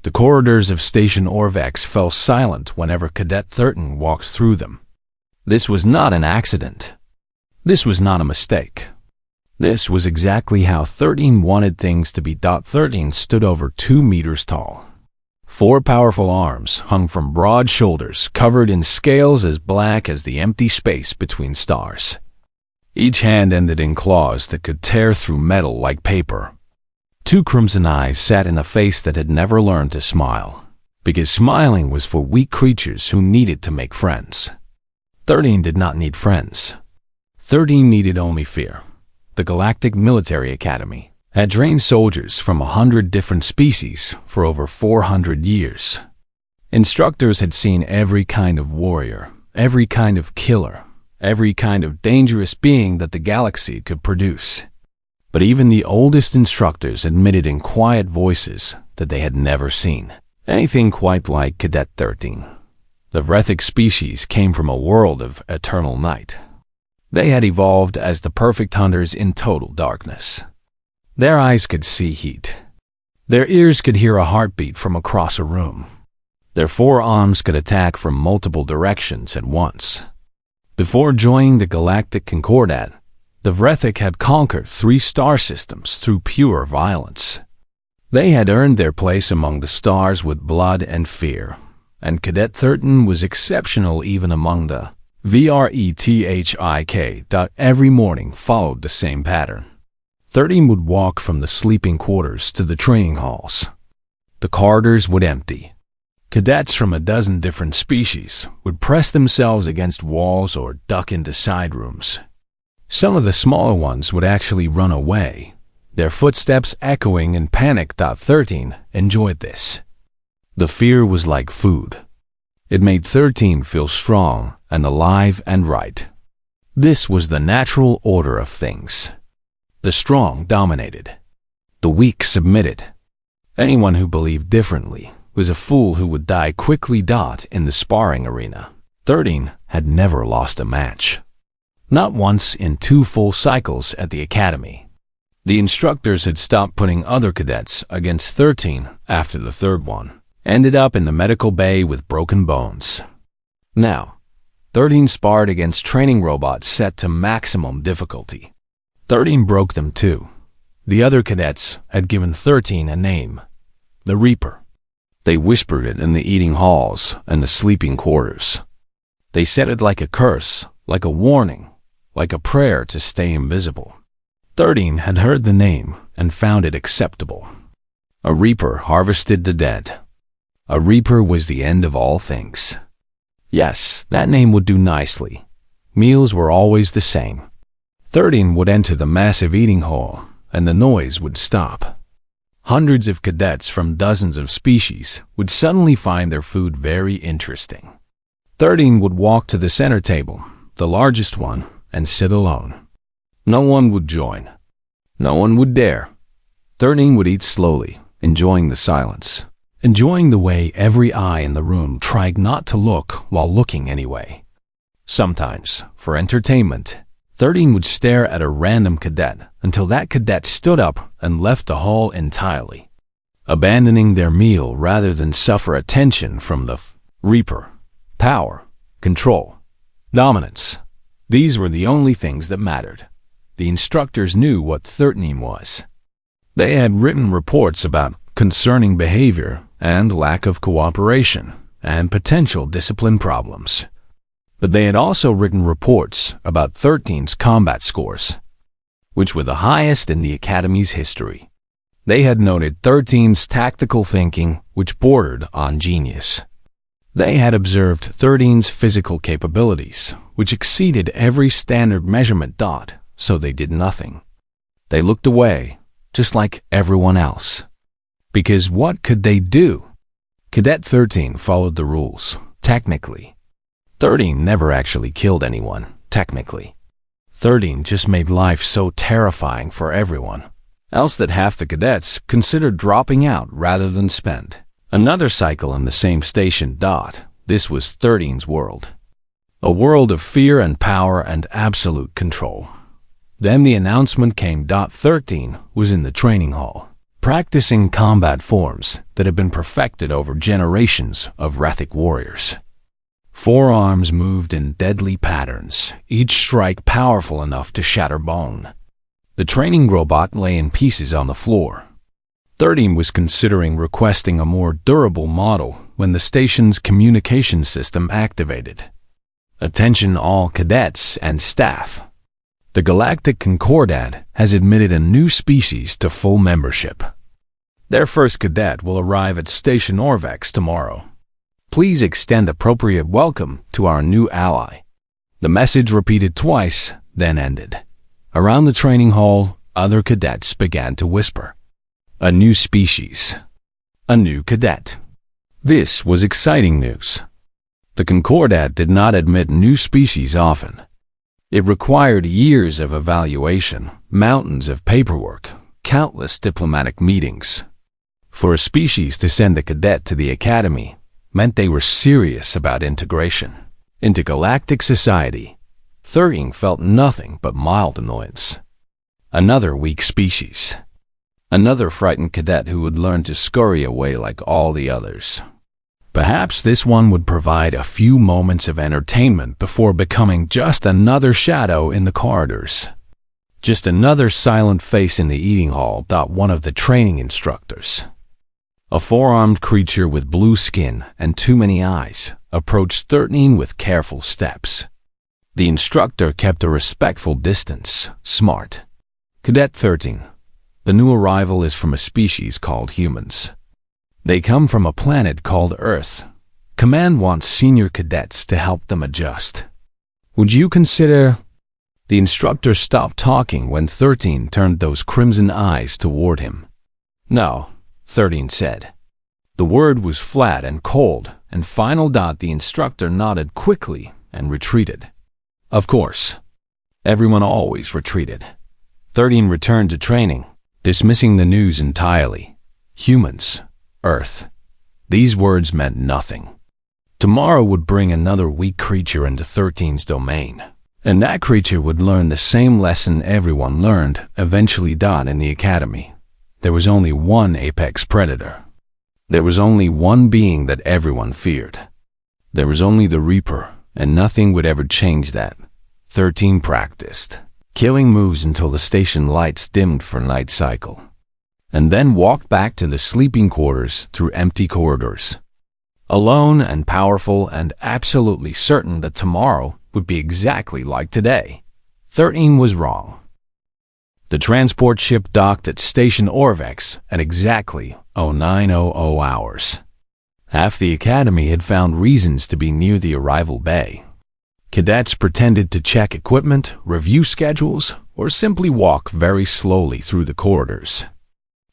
The corridors of Station Orvex fell silent whenever Cadet 13 walked through them. This was not an accident. This was not a mistake. This was exactly how 13 wanted things to be. 13 stood over 2 meters tall. 4 powerful arms hung from broad shoulders covered in scales as black as the empty space between stars. Each hand ended in claws that could tear through metal like paper. 2 crimson eyes sat in a face that had never learned to smile, because smiling was for weak creatures who needed to make friends. 13 did not need friends. 13 needed only fear. The Galactic Military Academy had trained soldiers from 100 different species for over 400 years. Instructors had seen every kind of warrior, every kind of killer, every kind of dangerous being that the galaxy could produce. But even the oldest instructors admitted in quiet voices that they had never seen anything quite like Cadet 13. The Vrethic species came from a world of eternal night. They had evolved as the perfect hunters in total darkness. Their eyes could see heat. Their ears could hear a heartbeat from across a room. Their 4 arms could attack from multiple directions at once. Before joining the Galactic Concordat, the Vrethic had conquered 3 star systems through pure violence. They had earned their place among the stars with blood and fear, and Cadet 13 was exceptional even among the Vrethic. Every morning followed the same pattern. 13 would walk from the sleeping quarters to the training halls. The corridors would empty. Cadets from a dozen different species would press themselves against walls or duck into side rooms. Some of the smaller ones would actually run away, their footsteps echoing in panic. 13 enjoyed this. The fear was like food. It made 13 feel strong and alive and right. This was the natural order of things. The strong dominated. The weak submitted. Anyone who believed differently was a fool who would die quickly. In the sparring arena, 13 had never lost a match. Not once in 2 full cycles at the academy. The instructors had stopped putting other cadets against 13 after the 3rd one. Ended up in the medical bay with broken bones. Now, 13 sparred against training robots set to maximum difficulty. 13 broke them too. The other cadets had given 13 a name, the Reaper. They whispered it in the eating halls and the sleeping quarters. They said it like a curse, like a warning, like a prayer to stay invisible. 13 had heard the name and found it acceptable. A Reaper harvested the dead. A Reaper was the end of all things. Yes, that name would do nicely. Meals were always the same. 13 would enter the massive eating hall, and the noise would stop. Hundreds of cadets from dozens of species would suddenly find their food very interesting. 13 would walk to the center table, the largest one, and sit alone. No one would join. No one would dare. 13 would eat slowly, enjoying the silence, enjoying the way every eye in the room tried not to look while looking anyway. Sometimes, for entertainment, 13 would stare at a random cadet until that cadet stood up and left the hall entirely, abandoning their meal rather than suffer attention from the Reaper. Power, control, dominance. These were the only things that mattered. The instructors knew what 13 was. They had written reports about concerning behavior and lack of cooperation and potential discipline problems. But they had also written reports about 13's combat scores, which were the highest in the Academy's history. They had noted 13's tactical thinking, which bordered on genius. They had observed 13's physical capabilities, which exceeded every standard measurement. So they did nothing. They looked away, just like everyone else. Because what could they do? Cadet 13 followed the rules, technically. 13 never actually killed anyone, technically. 13 just made life so terrifying for everyone, else that half the cadets considered dropping out rather than spend another cycle in the same station. This was 13's world. A world of fear and power and absolute control. Then the announcement came. 13 was in the training hall, practicing combat forms that had been perfected over generations of Rathic warriors. Forearms moved in deadly patterns, each strike powerful enough to shatter bone. The training robot lay in pieces on the floor. 13 was considering requesting a more durable model when the station's communication system activated. Attention all cadets and staff. The Galactic Concordat has admitted a new species to full membership. Their first cadet will arrive at Station Orvex tomorrow. Please extend appropriate welcome to our new ally. The message repeated twice, then ended. Around the training hall, other cadets began to whisper. A new species. A new cadet. This was exciting news. The Concordat did not admit new species often. It required years of evaluation, mountains of paperwork, countless diplomatic meetings. For a species to send a cadet to the academy meant they were serious about integration into galactic society. 13 felt nothing but mild annoyance. Another weak species. Another frightened cadet who would learn to scurry away like all the others. Perhaps this one would provide a few moments of entertainment before becoming just another shadow in the corridors. Just another silent face in the eating hall, thought one of the training instructors. A four-armed creature with blue skin and too many eyes approached 13 with careful steps. The instructor kept a respectful distance, smart. Cadet 13. The new arrival is from a species called humans. They come from a planet called Earth. Command wants senior cadets to help them adjust. Would you consider... The instructor stopped talking when 13 turned those crimson eyes toward him. No, 13 said. The word was flat and cold, and final. The instructor nodded quickly and retreated. Of course. Everyone always retreated. 13 returned to training, dismissing the news entirely. Humans. Earth. These words meant nothing. Tomorrow would bring another weak creature into 13's domain, and that creature would learn the same lesson everyone learned eventually. In the academy, there was only one apex predator. There was only one being that everyone feared. There was only the Reaper, and nothing would ever change that. 13 practiced, killing moves until the station lights dimmed for night cycle, and then walked back to the sleeping quarters through empty corridors. Alone and powerful and absolutely certain that tomorrow would be exactly like today. 13 was wrong. The transport ship docked at Station Orvex at exactly 0900 hours. Half the academy had found reasons to be near the arrival bay. Cadets pretended to check equipment, review schedules, or simply walk very slowly through the corridors.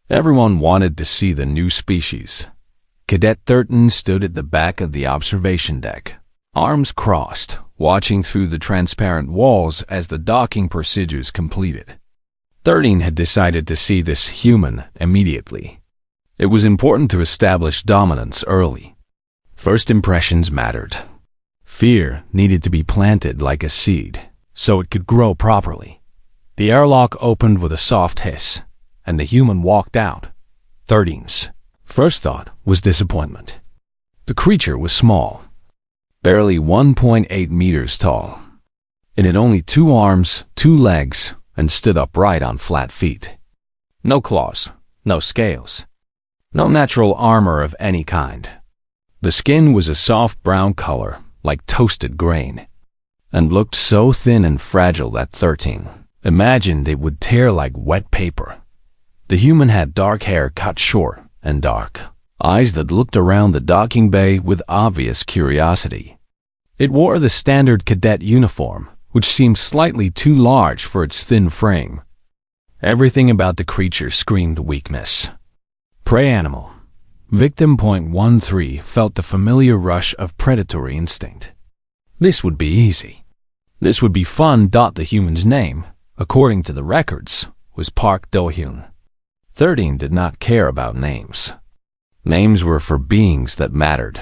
Everyone wanted to see the new species. Cadet 13 stood at the back of the observation deck, arms crossed, watching through the transparent walls as the docking procedures completed. 13 had decided to see this human immediately. It was important to establish dominance early. First impressions mattered. Fear needed to be planted like a seed, so it could grow properly. The airlock opened with a soft hiss, and the human walked out. 13's first thought was disappointment. The creature was small, barely 1.8 meters tall. It had only 2 arms, 2 legs, and stood upright on flat feet. No claws, no scales, no natural armor of any kind. The skin was a soft brown color, like toasted grain, and looked so thin and fragile that 13 imagined it would tear like wet paper. The human had dark hair cut short and dark, eyes that looked around the docking bay with obvious curiosity. It wore the standard cadet uniform, which seemed slightly too large for its thin frame. Everything about the creature screamed weakness. Prey animal. Victim .13 felt the familiar rush of predatory instinct. This would be easy. This would be fun. The human's name, according to the records, was Park Do-hyun. 13 did not care about names. Names were for beings that mattered.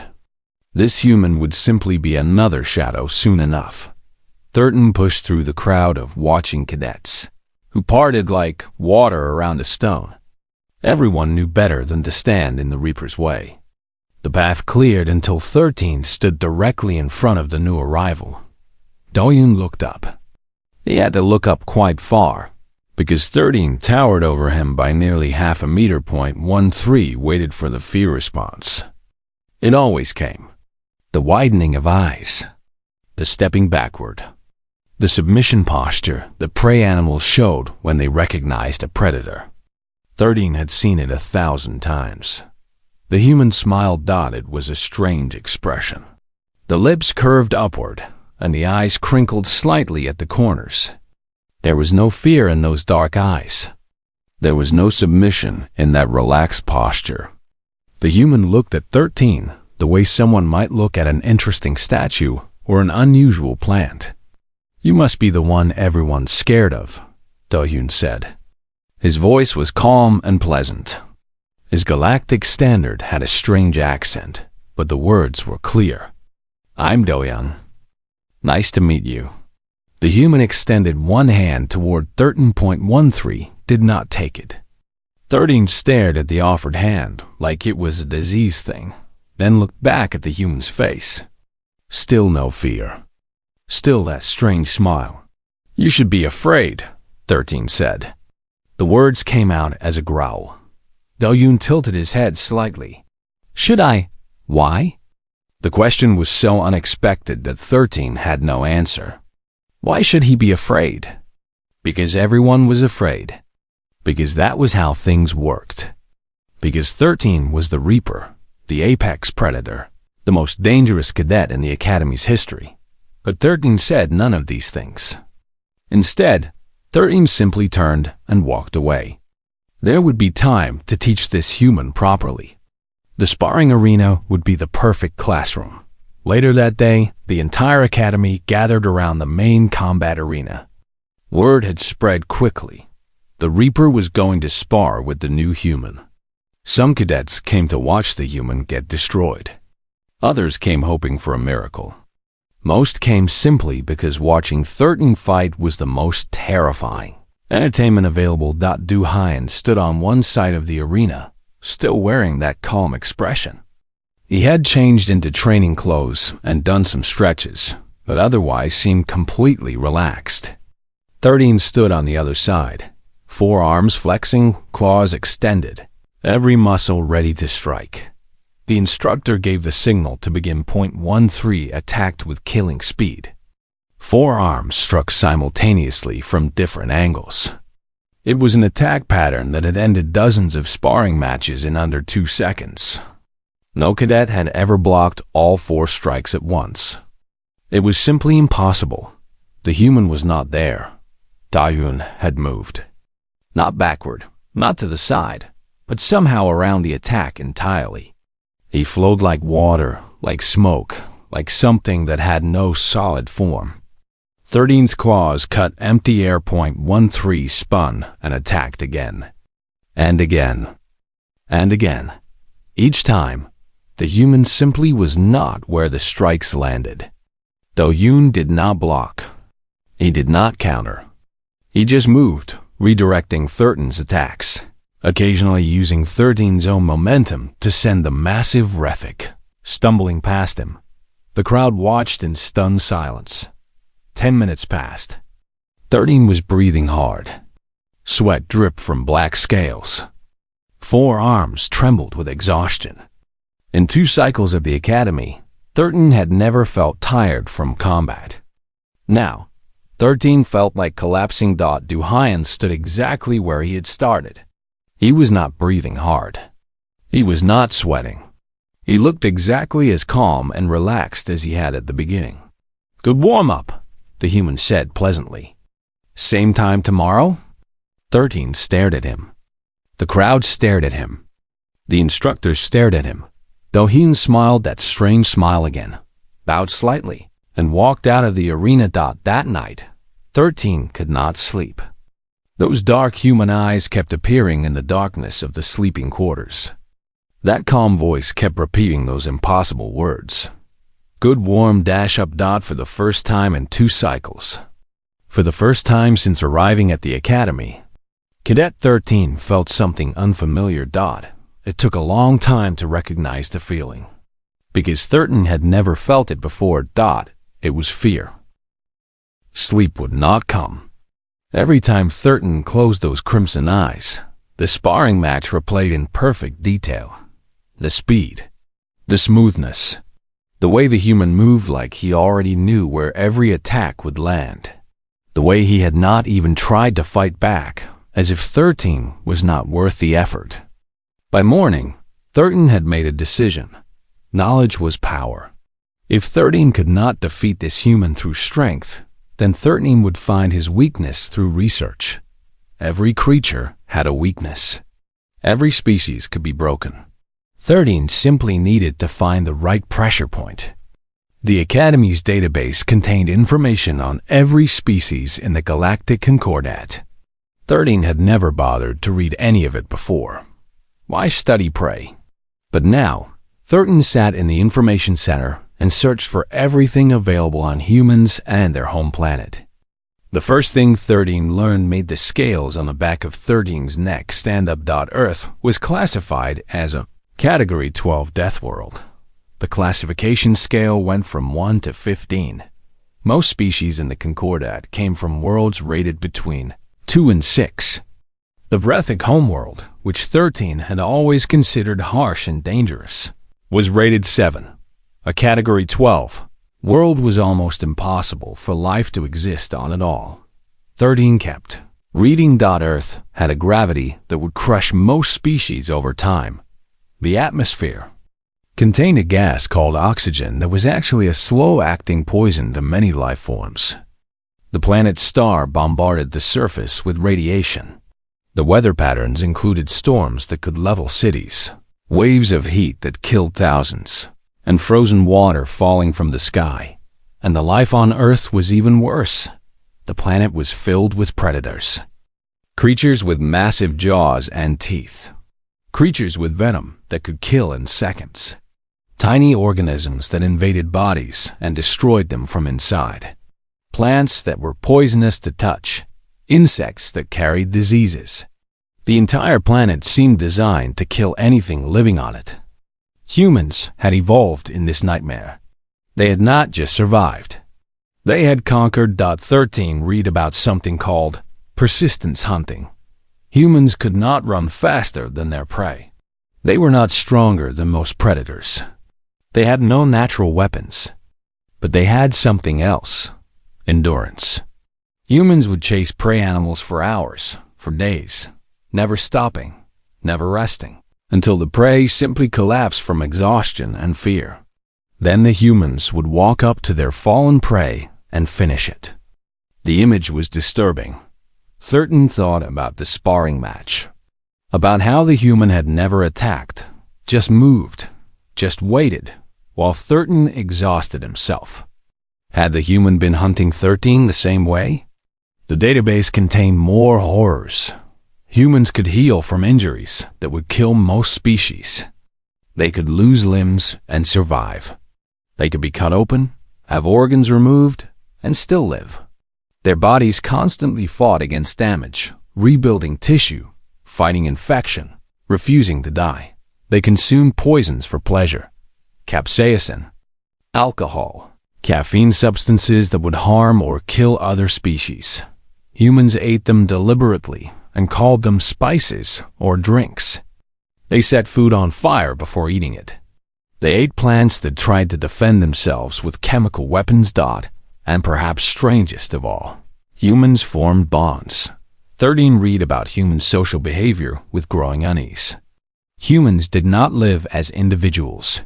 This human would simply be another shadow soon enough. 13 pushed through the crowd of watching cadets, who parted like water around a stone. Everyone knew better than to stand in the Reaper's way. The path cleared until 13 stood directly in front of the new arrival. Do-yoon looked up. He had to look up quite far, because 13 towered over him by nearly half a meter. 13 waited for the fear response. It always came. The widening of eyes, the stepping backward, the submission posture the prey animals showed when they recognized a predator. 13 had seen it 1,000 times. The human smile dotted was a strange expression. The lips curved upward, and the eyes crinkled slightly at the corners. There was no fear in those dark eyes. There was no submission in that relaxed posture. The human looked at 13 the way someone might look at an interesting statue or an unusual plant. "You must be the one everyone's scared of," Do-yoon said. His voice was calm and pleasant. His galactic standard had a strange accent, but the words were clear. "I'm Do-young. Nice to meet you." The human extended one hand toward 13.13, did not take it. 13 stared at the offered hand like it was a disease thing, then looked back at the human's face. Still no fear. Still that strange smile. "You should be afraid," 13 said. The words came out as a growl. Do-yoon tilted his head slightly. "Should I? Why?" The question was so unexpected that 13 had no answer. Why should he be afraid? Because everyone was afraid. Because that was how things worked. Because 13 was the Reaper, the apex predator, the most dangerous cadet in the Academy's history. But 13 said none of these things. Instead, 13 simply turned and walked away. There would be time to teach this human properly. The sparring arena would be the perfect classroom. Later that day, the entire academy gathered around the main combat arena. Word had spread quickly. The Reaper was going to spar with the new human. Some cadets came to watch the human get destroyed. Others came hoping for a miracle. Most came simply because watching 13 fight was the most terrifying. Entertainment available. Do-hyun stood on one side of the arena, still wearing that calm expression. He had changed into training clothes and done some stretches, but otherwise seemed completely relaxed. 13 stood on the other side, forearms flexing, claws extended, every muscle ready to strike. The instructor gave the signal to begin. 13 attacked with killing speed. Four arms struck simultaneously from different angles. It was an attack pattern that had ended dozens of sparring matches in under 2 seconds. No cadet had ever blocked all 4 strikes at once. It was simply impossible. The human was not there. Do-yoon had moved. Not backward, not to the side, but somehow around the attack entirely. He flowed like water, like smoke, like something that had no solid form. 13's claws cut empty air. 13 spun and attacked again. And again. And again. Each time, the human simply was not where the strikes landed. Do-yoon did not block. He did not counter. He just moved, redirecting 13's attacks, occasionally using 13's own momentum to send the massive Rethik stumbling past him. The crowd watched in stunned silence. 10 minutes passed. 13 was breathing hard. Sweat dripped from black scales. 4 arms trembled with exhaustion. In 2 cycles of the academy, 13 had never felt tired from combat. Now, 13 felt like collapsing. Do-hyun stood exactly where he had started. He was not breathing hard. He was not sweating. He looked exactly as calm and relaxed as he had at the beginning. "Good warm-up," the human said pleasantly. "Same time tomorrow?" 13 stared at him. The crowd stared at him. The instructor stared at him. Do-hyun smiled that strange smile again, bowed slightly, and walked out of the arena. That night, 13 could not sleep. Those dark human eyes kept appearing in the darkness of the sleeping quarters. That calm voice kept repeating those impossible words. Good warm -up. For the first time in 2 cycles. For the first time since arriving at the academy, Cadet 13 felt something unfamiliar. It took a long time to recognize the feeling. Because 13 had never felt it before. It was fear. Sleep would not come. Every time 13 closed those crimson eyes, the sparring match replayed in perfect detail. The speed, the smoothness, the way the human moved like he already knew where every attack would land. The way he had not even tried to fight back, as if 13 was not worth the effort. By morning, 13 had made a decision. Knowledge was power. If 13 could not defeat this human through strength, then 13 would find his weakness through research. Every creature had a weakness. Every species could be broken. 13 simply needed to find the right pressure point. The Academy's database contained information on every species in the Galactic Concordat. 13 had never bothered to read any of it before. Why study prey? But now, 13 sat in the information center and searched for everything available on humans and their home planet. The first thing 13 learned made the scales on the back of 13's neck stand up. Earth was classified as a Category 12 Death World. The classification scale went from 1 to 15. Most species in the Concordat came from worlds rated between 2 and 6. The Vrethic homeworld, which 13 had always considered harsh and dangerous, was rated 7. A Category 12 world was almost impossible for life to exist on at all. 13 kept reading. Earth had a gravity that would crush most species over time. The atmosphere contained a gas called oxygen that was actually a slow-acting poison to many life forms. The planet's star bombarded the surface with radiation. The weather patterns included storms that could level cities, waves of heat that killed thousands, and frozen water falling from the sky. And the life on Earth was even worse. The planet was filled with predators. Creatures with massive jaws and teeth. Creatures with venom that could kill in seconds. Tiny organisms that invaded bodies and destroyed them from inside. Plants that were poisonous to touch. Insects that carried diseases. The entire planet seemed designed to kill anything living on it. Humans had evolved in this nightmare. They had not just survived. They had conquered. 13 read about something called persistence hunting. Humans could not run faster than their prey. They were not stronger than most predators. They had no natural weapons. But they had something else: endurance. Humans would chase prey animals for hours, for days, never stopping, never resting, until the prey simply collapsed from exhaustion and fear. Then the humans would walk up to their fallen prey and finish it. The image was disturbing. 13 thought about the sparring match, about how the human had never attacked, just moved, just waited, while 13 exhausted himself. Had the human been hunting 13 the same way? The database contained more horrors. Humans could heal from injuries that would kill most species. They could lose limbs and survive. They could be cut open, have organs removed, and still live. Their bodies constantly fought against damage, rebuilding tissue, fighting infection, refusing to die. They consumed poisons for pleasure: capsaicin, alcohol, caffeine, substances that would harm or kill other species. Humans ate them deliberately and called them spices or drinks. They set food on fire before eating it. They ate plants that tried to defend themselves with chemical weapons. And perhaps strangest of all, humans formed bonds. 13 read about human social behavior with growing unease. Humans did not live as individuals.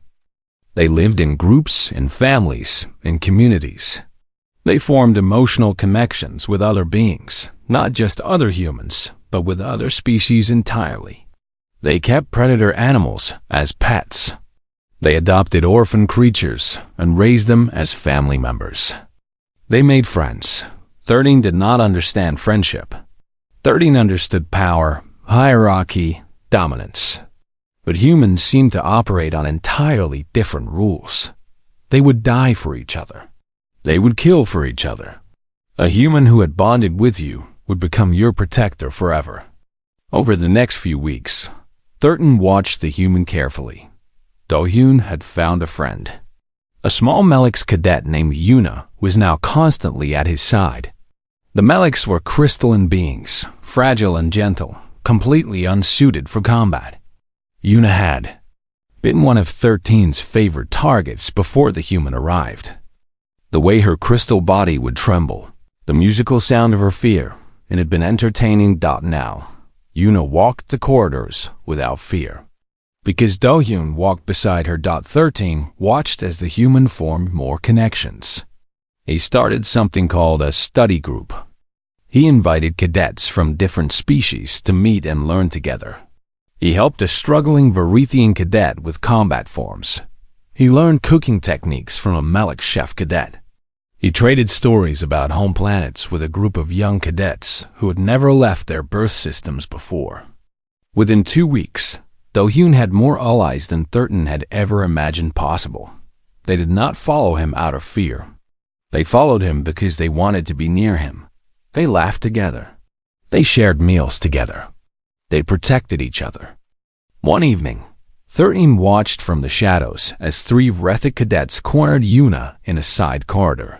They lived in groups, in families, in communities. They formed emotional connections with other beings, not just other humans, but with other species entirely. They kept predator animals as pets. They adopted orphan creatures and raised them as family members. They made friends. 13 did not understand friendship. 13 understood power, hierarchy, dominance. But humans seemed to operate on entirely different rules. They would die for each other. They would kill for each other. A human who had bonded with you would become your protector forever. Over the next few weeks, 13 watched the human carefully. Do-hyun had found a friend. A small Melix cadet named Yuna was now constantly at his side. The Melix were crystalline beings, fragile and gentle, completely unsuited for combat. Yuna had been one of 13's favorite targets before the human arrived. The way her crystal body would tremble, the musical sound of her fear, it had been entertaining. Now, Yuna walked the corridors without fear. Because Do-hyun walked beside her. 13 watched as the human formed more connections. He started something called a study group. He invited cadets from different species to meet and learn together. He helped a struggling Varithian cadet with combat forms. He learned cooking techniques from a Melix chef cadet. He traded stories about home planets with a group of young cadets who had never left their birth systems before. Within 2 weeks, Do-hyun had more allies than 13 had ever imagined possible. They did not follow him out of fear. They followed him because they wanted to be near him. They laughed together. They shared meals together. They protected each other. One evening, 13 watched from the shadows as 3 Vrethic cadets cornered Yuna in a side corridor.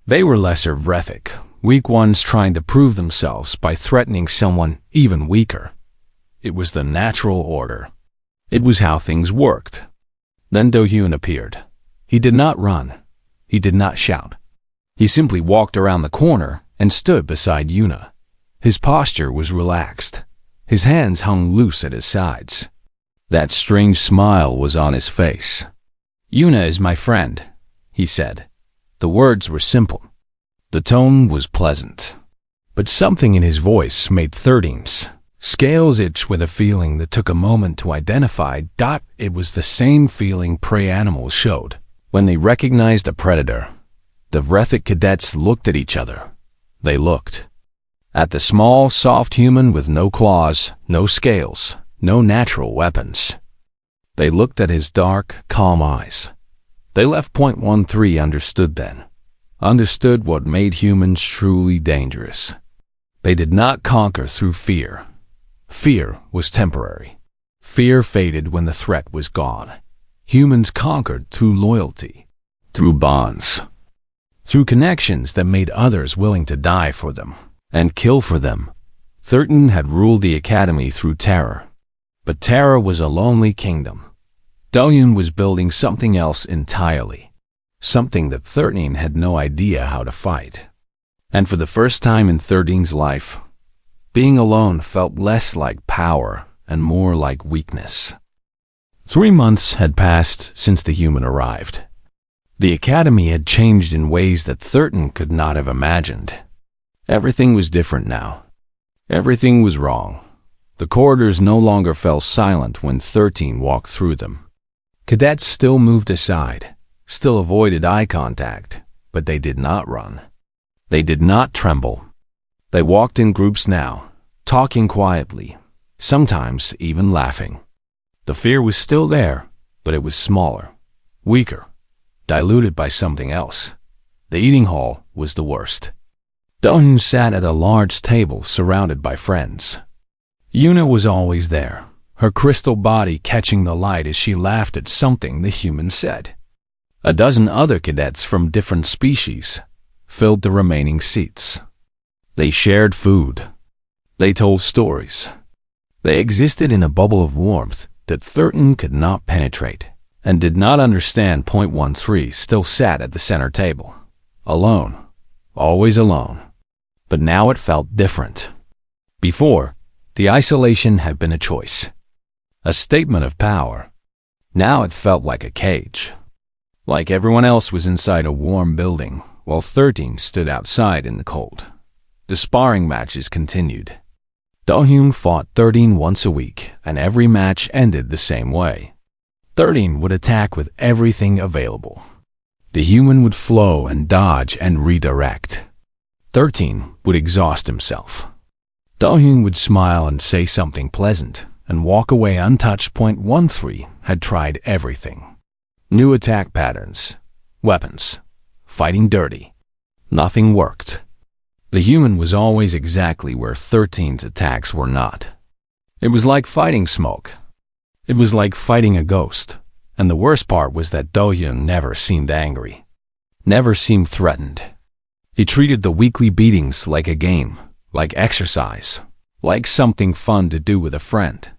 They were lesser Vrethic, weak ones trying to prove themselves by threatening someone even weaker. It was the natural order. It was how things worked. Then Do-hyun appeared. He did not run. He did not shout. He simply walked around the corner and stood beside Yuna. His posture was relaxed. His hands hung loose at his sides. That strange smile was on his face. "Yuna is my friend," he said. The words were simple. The tone was pleasant. But something in his voice made 13's scales itch with a feeling that took a moment to identify. It was the same feeling prey animals showed when they recognized a predator. The Vrethic cadets looked at each other. They looked at the small, soft human with no claws, no scales, no natural weapons. They looked at his dark, calm eyes. They left .13 understood then. Understood what made humans truly dangerous. They did not conquer through fear. Fear was temporary. Fear faded when the threat was gone. Humans conquered through loyalty, through bonds, through connections that made others willing to die for them and kill for them. 13 had ruled the academy through terror. But terror was a lonely kingdom. Do-hyun was building something else entirely. Something that 13 had no idea how to fight. And for the first time in 13's life, being alone felt less like power and more like weakness. 3 months had passed since the human arrived. The academy had changed in ways that 13 could not have imagined. Everything was different now. Everything was wrong. The corridors no longer fell silent when 13 walked through them. Cadets still moved aside, still avoided eye contact, but they did not run. They did not tremble. They walked in groups now, talking quietly, sometimes even laughing. The fear was still there, but it was smaller, weaker, diluted by something else. The eating hall was the worst. Do-hyun sat at a large table surrounded by friends. Yuna was always there, her crystal body catching the light as she laughed at something the human said. A dozen other cadets from different species filled the remaining seats. They shared food. They told stories. They existed in a bubble of warmth that 13 could not penetrate and did not understand. .13 still sat at the center table, alone, always alone. But now it felt different. Before, the isolation had been a choice, a statement of power. Now it felt like a cage. Like everyone else was inside a warm building, while 13 stood outside in the cold. The sparring matches continued. Do-hyun fought 13 once a week, and every match ended the same way. 13 would attack with everything available. The human would flow and dodge and redirect. 13 would exhaust himself. Do-hyun would smile and say something pleasant and walk away untouched. .13 had tried everything. New attack patterns, weapons, fighting dirty. Nothing worked. The human was always exactly where 13's attacks were not. It was like fighting smoke. It was like fighting a ghost. And the worst part was that Do-hyun never seemed angry, never seemed threatened. He treated the weekly beatings like a game, like exercise, like something fun to do with a friend.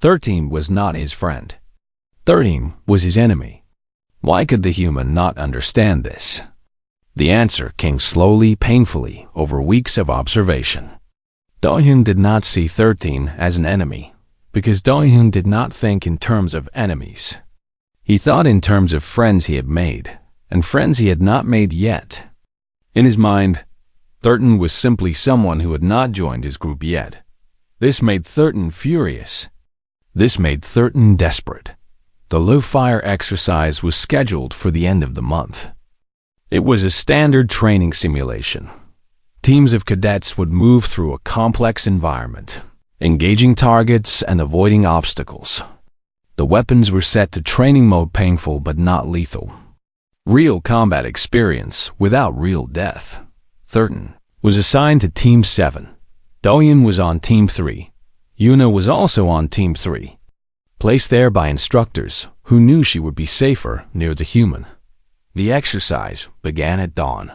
13 was not his friend. 13 was his enemy. Why could the human not understand this? The answer came slowly, painfully, over weeks of observation. Do-hyun did not see 13 as an enemy, because Do-hyun did not think in terms of enemies. He thought in terms of friends he had made, and friends he had not made yet. In his mind, 13 was simply someone who had not joined his group yet. This made 13 furious. This made 13 desperate. The live fire exercise was scheduled for the end of the month. It was a standard training simulation. Teams of cadets would move through a complex environment, engaging targets and avoiding obstacles. The weapons were set to training mode, painful but not lethal. Real combat experience without real death. 13 was assigned to Team 7. Do-hyun was on Team 3. Yuna was also on Team 3. Placed there by instructors who knew she would be safer near the human. The exercise began at dawn.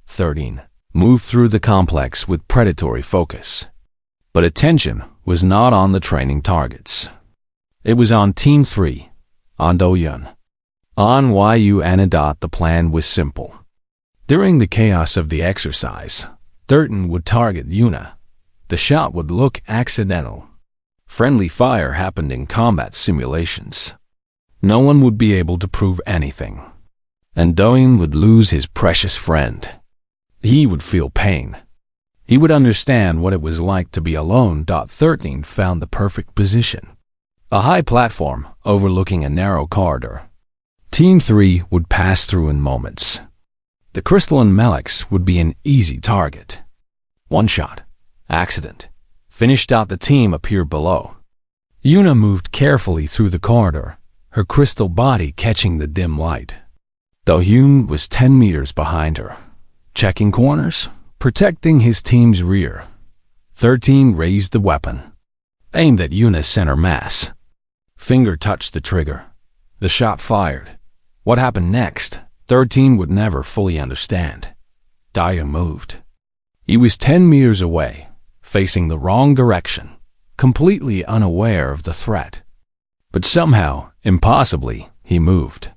13 moved through the complex with predatory focus. But attention was not on the training targets. It was on Team 3, on Do-hyun. On Yu Anadot, the plan was simple. During the chaos of the exercise, 13 would target Yuna. The shot would look accidental. Friendly fire happened in combat simulations. No one would be able to prove anything. And Do-hyun would lose his precious friend. He would feel pain. He would understand what it was like to be alone. 13 found the perfect position. A high platform overlooking a narrow corridor. Team 3 would pass through in moments. The crystalline Melex would be an easy target. One shot. Accident. Finished out. The team appeared below. Yuna moved carefully through the corridor, her crystal body catching the dim light. Do-hyun was 10 meters behind her, checking corners, protecting his team's rear. 13 raised the weapon, aimed at Yuna's center mass. Finger touched the trigger. The shot fired. What happened next, 13 would never fully understand. Do-hyun moved. He was 10 meters away, facing the wrong direction, completely unaware of the threat. But somehow, impossibly, he moved.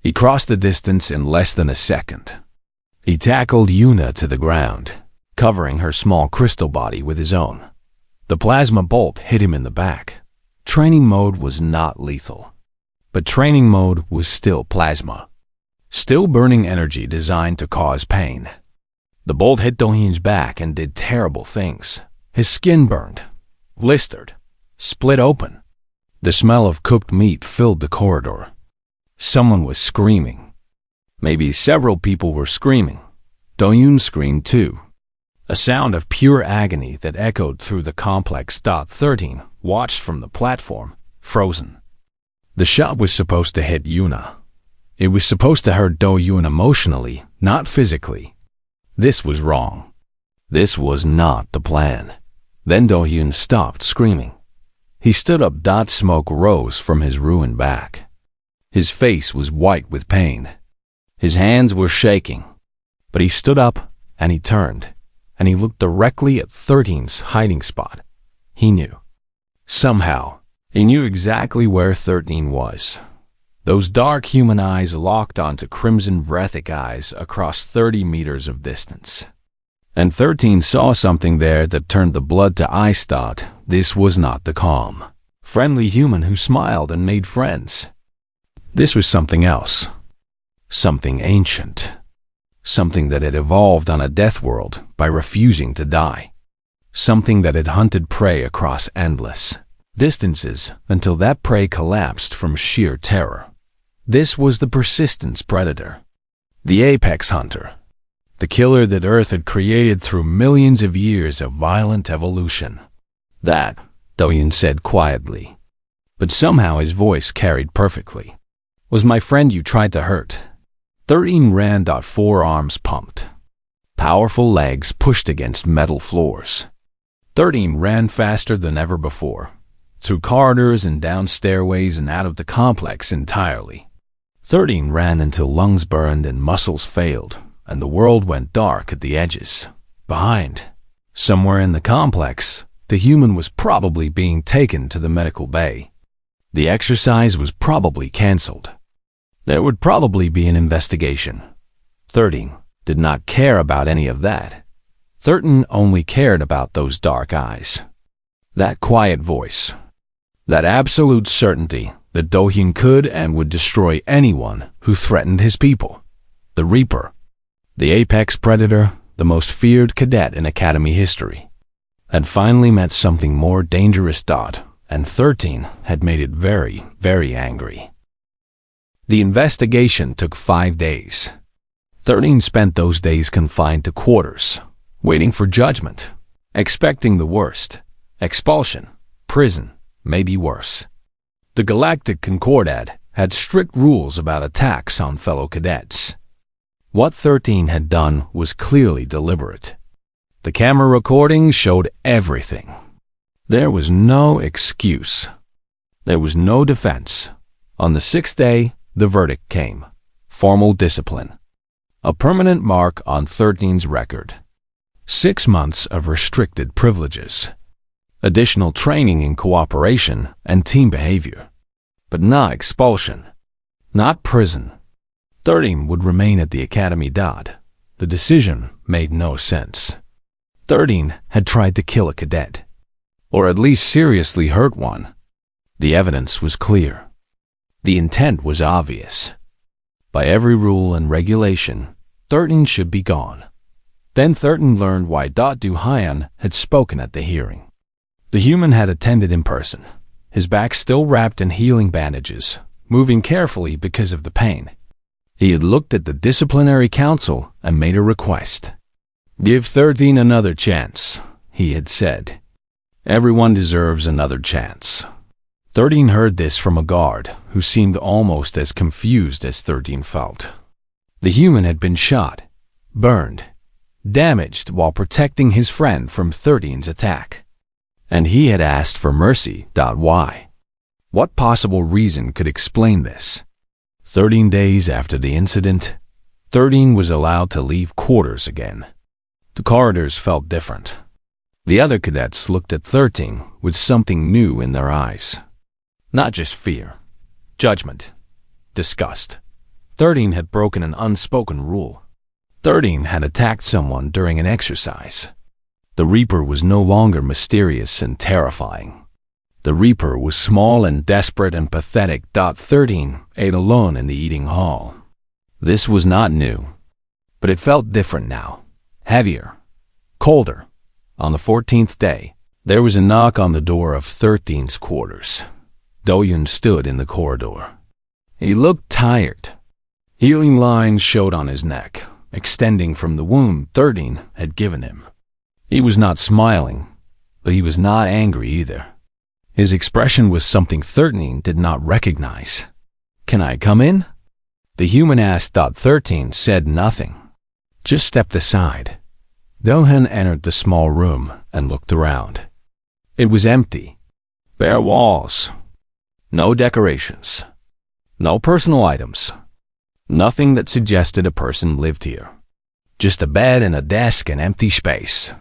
He crossed the distance in less than a second. He tackled Yuna to the ground, covering her small crystal body with his own. The plasma bolt hit him in the back. Training mode was not lethal, but training mode was still plasma, still burning energy designed to cause pain. The bolt hit Do-hyun's back and did terrible things. His skin burned, blistered, split open. The smell of cooked meat filled the corridor. Someone was screaming. Maybe several people were screaming. Do-hyun screamed too. A sound of pure agony that echoed through the complex. 13 watched from the platform, frozen. The shot was supposed to hit Yuna. It was supposed to hurt Do-hyun emotionally, not physically. This was wrong. This was not the plan. Then Do-hyun stopped screaming. He stood up. Smoke rose from his ruined back. His face was white with pain. His hands were shaking. But he stood up, and he turned, and he looked directly at 13's hiding spot. He knew. Somehow, he knew exactly where 13 was. Those dark human eyes locked onto crimson Vrethic eyes across 30 meters of distance. And 13 saw something there that turned the blood to ice. This was not the calm, friendly human who smiled and made friends. This was something else. Something ancient. Something that had evolved on a death world by refusing to die. Something that had hunted prey across endless distances until that prey collapsed from sheer terror. This was the persistence predator. The apex hunter. The killer that Earth had created through millions of years of violent evolution. That, Do-hyun said quietly, but somehow his voice carried perfectly, was my friend you tried to hurt. 13 ran. Forearms pumped. Powerful legs pushed against metal floors. 13 ran faster than ever before, through corridors and down stairways and out of the complex entirely. 13 ran until lungs burned and muscles failed, and the world went dark at the edges. Behind, somewhere in the complex, the human was probably being taken to the medical bay. The exercise was probably cancelled. There would probably be an investigation. 13 did not care about any of that. 13 only cared about those dark eyes. That quiet voice. That absolute certainty that Do-hyun could and would destroy anyone who threatened his people. The Reaper. The apex predator, the most feared cadet in Academy history. Had finally met something more dangerous. And 13 had made it very, very angry. The investigation took 5 days. 13 spent those days confined to quarters, waiting for judgment, expecting the worst, expulsion, prison, maybe worse. The Galactic Concordat had strict rules about attacks on fellow cadets. What 13 had done was clearly deliberate. The camera recording showed everything. There was no excuse. There was no defense. On the 6th day, the verdict came. Formal discipline. A permanent mark on 13's record. 6 months of restricted privileges. Additional training in cooperation and team behavior. But not expulsion. Not prison. 13 would remain at the Academy. The decision made no sense. 13 had tried to kill a cadet. Or at least seriously hurt one. The evidence was clear. The intent was obvious. By every rule and regulation, 13 should be gone. Then 13 learned why Do-hyun had spoken at the hearing. The human had attended in person, his back still wrapped in healing bandages, moving carefully because of the pain. He had looked at the disciplinary council and made a request. "Give 13 another chance," he had said. Everyone deserves another chance. 13 heard this from a guard who seemed almost as confused as 13 felt. The human had been shot, burned, damaged while protecting his friend from 13's attack. And he had asked for mercy. Why? What possible reason could explain this? 13 days after the incident, 13 was allowed to leave quarters again. The corridors felt different. The other cadets looked at 13 with something new in their eyes. Not just fear, judgment, disgust. 13 had broken an unspoken rule. 13 had attacked someone during an exercise. The Reaper was no longer mysterious and terrifying. The Reaper was small and desperate and pathetic. 13 ate alone in the eating hall. This was not new, but it felt different now, heavier, colder. On the 14th day, there was a knock on the door of 13's quarters. Do-hyun stood in the corridor. He looked tired. Healing lines showed on his neck, extending from the wound 13 had given him. He was not smiling, but he was not angry either. His expression was something 13 did not recognize. "Can I come in?" The human asked. 13 said nothing, just stepped aside. Do-hyun entered the small room and looked around. It was empty. Bare walls. No decorations. No personal items. Nothing that suggested a person lived here. Just a bed and a desk and empty space.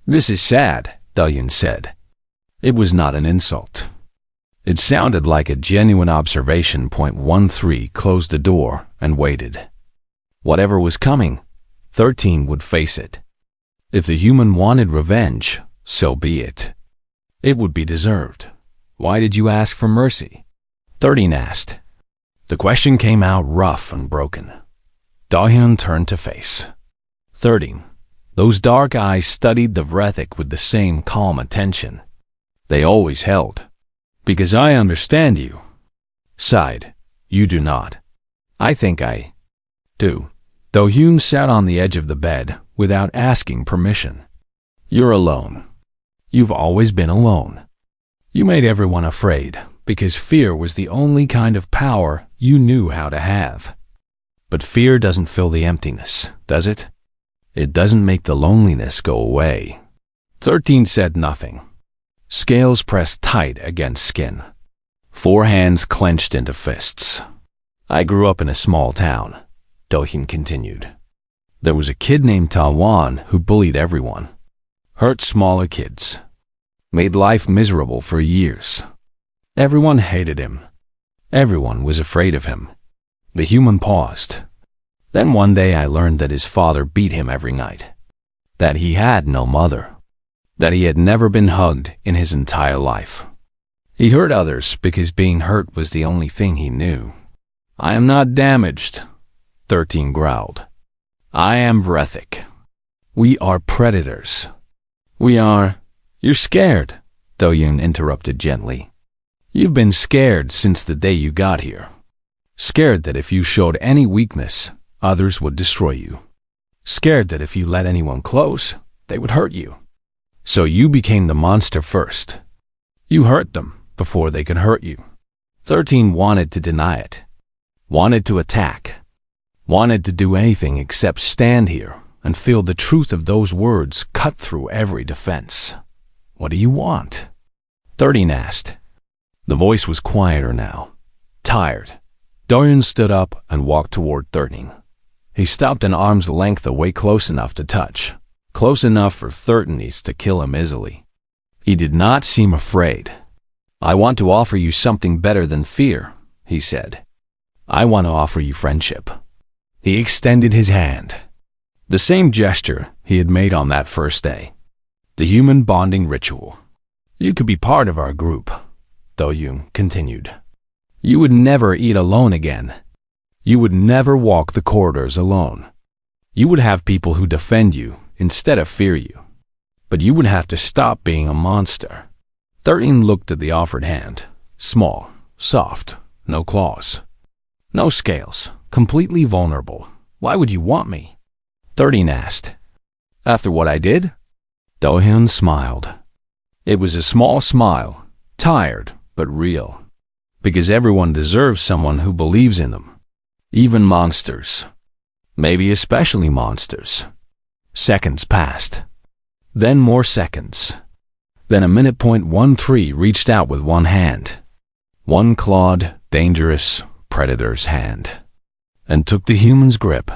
"This is sad," Do-hyun said. It was not an insult. It sounded like a genuine observation. 13 closed the door and waited. Whatever was coming, 13 would face it. If the human wanted revenge, so be it. It would be deserved. "Why did you ask for mercy?" 13 asked. The question came out rough and broken. Do-hyun turned to face 13. Those dark eyes studied the Vrethik with the same calm attention. They always held. "Because I understand you." Sighed. "You do not." "I think I do." Do-hyun sat on the edge of the bed without asking permission. "You're alone. You've always been alone. You made everyone afraid because fear was the only kind of power you knew how to have. But fear doesn't fill the emptiness, does it? It doesn't make the loneliness go away." 13 said nothing. Scales pressed tight against skin. 4 hands clenched into fists. I grew up in a small town, Do-hyun continued. There was a kid named Ta-wan who bullied everyone, hurt smaller kids, made life miserable for years. Everyone hated him. Everyone was afraid of him. The human paused. Then one day I learned that his father beat him every night, that he had no mother, that he had never been hugged in his entire life. He hurt others because being hurt was the only thing he knew. I am not damaged, 13 growled. I am Vrethik. We are predators. You're scared, Do-hyun interrupted gently. You've been scared since the day you got here. Scared that if you showed any weakness, others would destroy you. Scared that if you let anyone close, they would hurt you. So you became the monster first. You hurt them before they could hurt you. 13 wanted to deny it, wanted to attack, wanted to do anything except stand here and feel the truth of those words cut through every defense. What do you want? 13 asked. The voice was quieter now, tired. Do-hyun stood up and walked toward 13. He stopped an arm's length away, close enough to touch, close enough for 13 to kill him easily. He did not seem afraid. I want to offer you something better than fear, he said. I want to offer you friendship. He extended his hand. The same gesture he had made on that first day. The human bonding ritual. You could be part of our group, Do-hyun continued. You would never eat alone again. You would never walk the corridors alone. You would have people who defend you instead of fear you. But you would have to stop being a monster. 13 looked at the offered hand. Small, soft, no claws, no scales, completely vulnerable. Why would you want me? 13 asked. After what I did? Do-hyun smiled. It was a small smile, tired but real. Because everyone deserves someone who believes in them. Even monsters. Maybe especially monsters. Seconds passed. Then more seconds. Then a minute. 13 reached out with one hand. One clawed, dangerous predator's hand. And took the human's grip.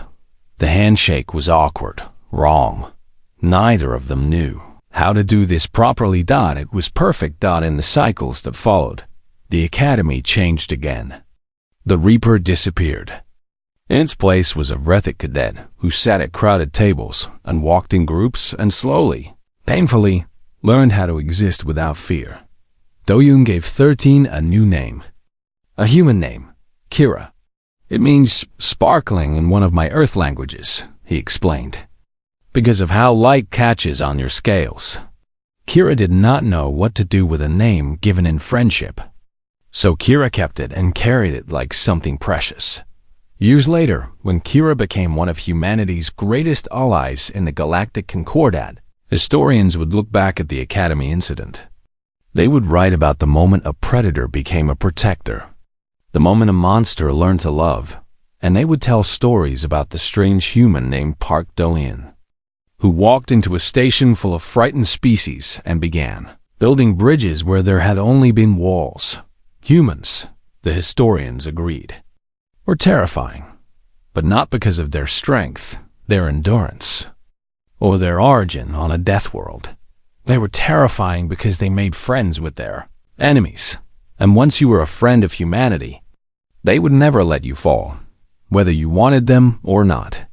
The handshake was awkward, wrong. Neither of them knew how to do this properly. It was perfect. In the cycles that followed, the academy changed again. The Reaper disappeared. In its place was a Vrethik cadet who sat at crowded tables and walked in groups and slowly, painfully, learned how to exist without fear. Do-hyun gave 13 a new name. A human name, Kira. It means sparkling in one of my Earth languages, he explained. Because of how light catches on your scales. Kira did not know what to do with a name given in friendship. So Kira kept it and carried it like something precious. Years later, when Kira became one of humanity's greatest allies in the Galactic Concordat, historians would look back at the Academy incident. They would write about the moment a predator became a protector, the moment a monster learned to love, and they would tell stories about the strange human named Park Do-hyun, who walked into a station full of frightened species and began building bridges where there had only been walls. Humans, the historians agreed, were terrifying, but not because of their strength, their endurance, or their origin on a death world. They were terrifying because they made friends with their enemies, and once you were a friend of humanity, they would never let you fall, whether you wanted them or not.